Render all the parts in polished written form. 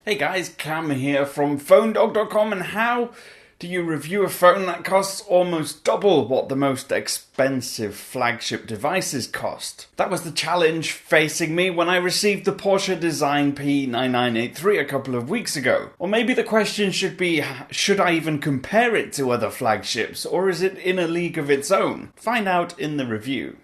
Hey guys, Cam here from PhoneDog.com, and how do you review a phone that costs almost double what the most expensive flagship devices cost? That was the challenge facing me when I received the Porsche Design P’9983 a couple of weeks ago. Or maybe the question should be, should I even compare it to other flagships, or is it in a league of its own? Find out in the review.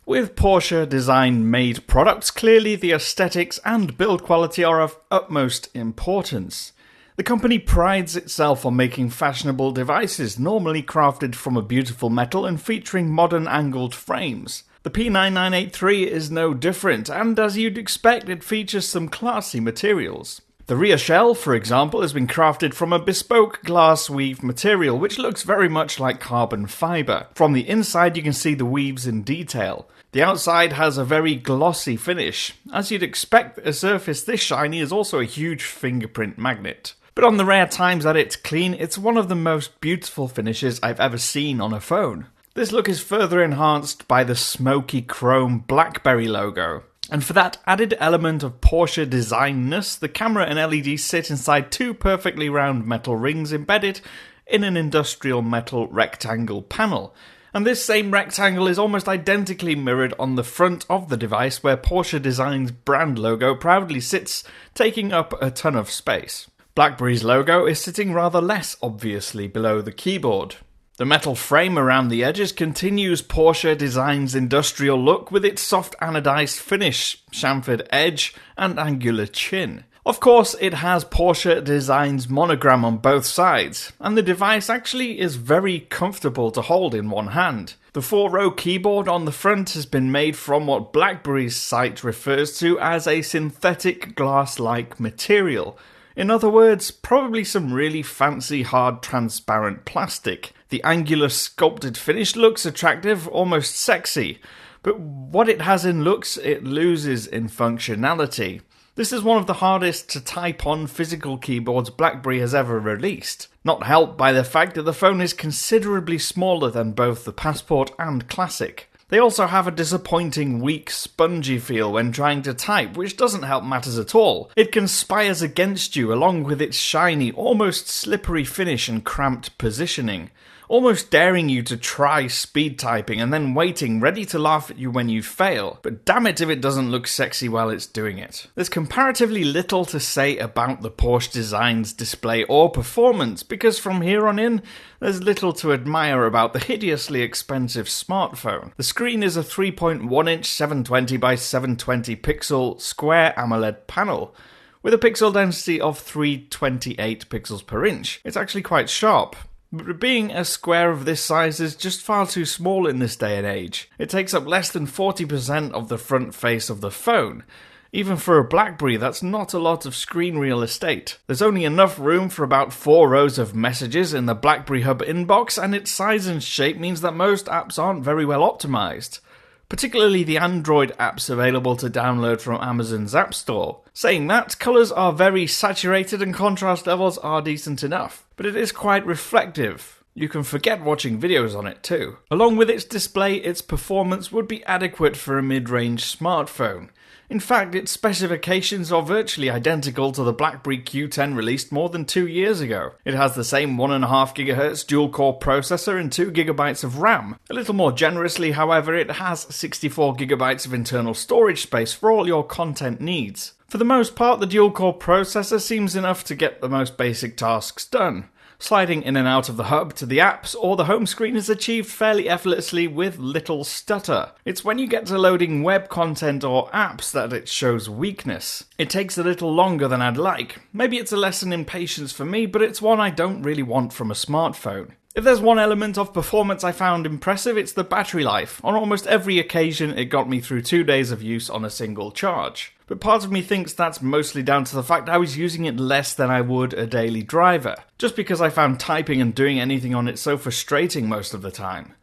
With Porsche Design-made products, clearly the aesthetics and build quality are of utmost importance. The company prides itself on making fashionable devices, normally crafted from a beautiful metal and featuring modern angled frames. The P’9983 is no different, and as you'd expect, it features some classy materials. The rear shell, for example, has been crafted from a bespoke glass weave material, which looks very much like carbon fibre. From the inside you can see the weaves in detail. The outside has a very glossy finish. As you'd expect, a surface this shiny is also a huge fingerprint magnet. But on the rare times that it's clean, it's one of the most beautiful finishes I've ever seen on a phone. This look is further enhanced by the smoky chrome BlackBerry logo. And for that added element of Porsche designness, the camera and LEDs sit inside two perfectly round metal rings embedded in an industrial metal rectangle panel. And this same rectangle is almost identically mirrored on the front of the device, where Porsche Design's brand logo proudly sits, taking up a ton of space. BlackBerry's logo is sitting rather less obviously below the keyboard. The metal frame around the edges continues Porsche Design's industrial look with its soft anodized finish, chamfered edge, and angular chin. Of course, it has Porsche Design's monogram on both sides, and the device actually is very comfortable to hold in one hand. The 4-row keyboard on the front has been made from what BlackBerry's site refers to as a synthetic glass-like material. In other words, probably some really fancy hard transparent plastic. The angular sculpted finish looks attractive, almost sexy, but what it has in looks, it loses in functionality. This is one of the hardest to type on physical keyboards BlackBerry has ever released, not helped by the fact that the phone is considerably smaller than both the Passport and Classic. They also have a disappointing, weak, spongy feel when trying to type, which doesn't help matters at all. It conspires against you along with its shiny, almost slippery finish and cramped positioning, almost daring you to try speed typing and then waiting, ready to laugh at you when you fail. But damn it if it doesn't look sexy while it's doing it. There's comparatively little to say about the Porsche Design's display or performance, because from here on in, there's little to admire about the hideously expensive smartphone. The screen is a 3.1-inch 720 by 720 pixel square AMOLED panel, with a pixel density of 328 pixels per inch. It's actually quite sharp. But being a square of this size is just far too small in this day and age. It takes up less than 40% of the front face of the phone. Even for a BlackBerry, that's not a lot of screen real estate. There's only enough room for about 4 rows of messages in the BlackBerry Hub inbox, and its size and shape means that most apps aren't very well optimized. Particularly the Android apps available to download from Amazon's App Store. Saying that, colours are very saturated and contrast levels are decent enough, but it is quite reflective. You can forget watching videos on it too. Along with its display, its performance would be adequate for a mid-range smartphone. In fact, its specifications are virtually identical to the BlackBerry Q10 released more than 2 years ago. It has the same 1.5 GHz dual-core processor and 2 GB of RAM. A little more generously, however, it has 64 GB of internal storage space for all your content needs. For the most part, the dual-core processor seems enough to get the most basic tasks done. Sliding in and out of the hub to the apps or the home screen is achieved fairly effortlessly with little stutter. It's when you get to loading web content or apps that it shows weakness. It takes a little longer than I'd like. Maybe it's a lesson in patience for me, but it's one I don't really want from a smartphone. If there's one element of performance I found impressive, it's the battery life. On almost every occasion, it got me through 2 days of use on a single charge. But part of me thinks that's mostly down to the fact I was using it less than I would a daily driver, just because I found typing and doing anything on it so frustrating most of the time.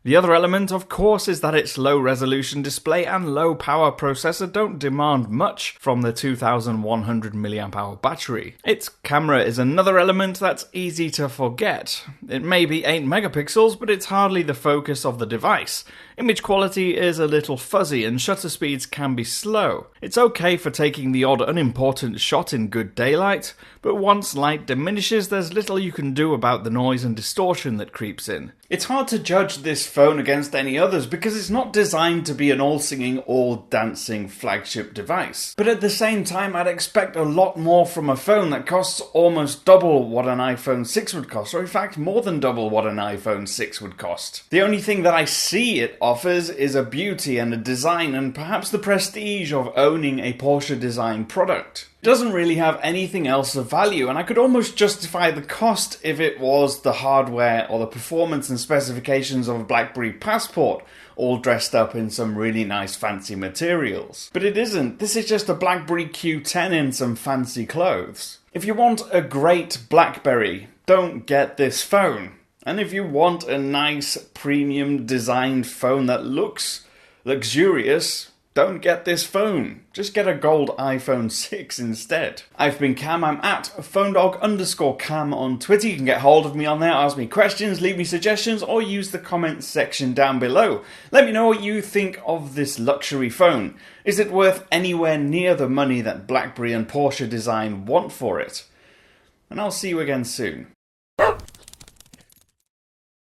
The other element, of course, is that its low-resolution display and low-power processor don't demand much from the 2100 mAh battery. Its camera is another element that's easy to forget. It may be 8 megapixels, but it's hardly the focus of the device. Image quality is a little fuzzy and shutter speeds can be slow. It's okay for taking the odd unimportant shot in good daylight, but once light diminishes there's little you can do about the noise and distortion that creeps in. It's hard to judge this phone against any others because it's not designed to be an all-singing, all-dancing flagship device. But at the same time, I'd expect a lot more from a phone that costs almost double what an iPhone 6 would cost, or in fact more than double what an iPhone 6 would cost. The only thing that I see it offers is a beauty and a design and perhaps the prestige of owning a Porsche Design product. It doesn't really have anything else of value, and I could almost justify the cost if it was the hardware or the performance and specifications of a BlackBerry Passport, all dressed up in some really nice fancy materials. But it isn't. This is just a BlackBerry Q10 in some fancy clothes. If you want a great BlackBerry, don't get this phone. And if you want a nice premium designed phone that looks luxurious, don't get this phone. Just get a gold iPhone 6 instead. I've been Cam. I'm at phonedog_Cam on Twitter. You can get hold of me on there, ask me questions, leave me suggestions, or use the comments section down below. Let me know what you think of this luxury phone. Is it worth anywhere near the money that BlackBerry and Porsche Design want for it? And I'll see you again soon.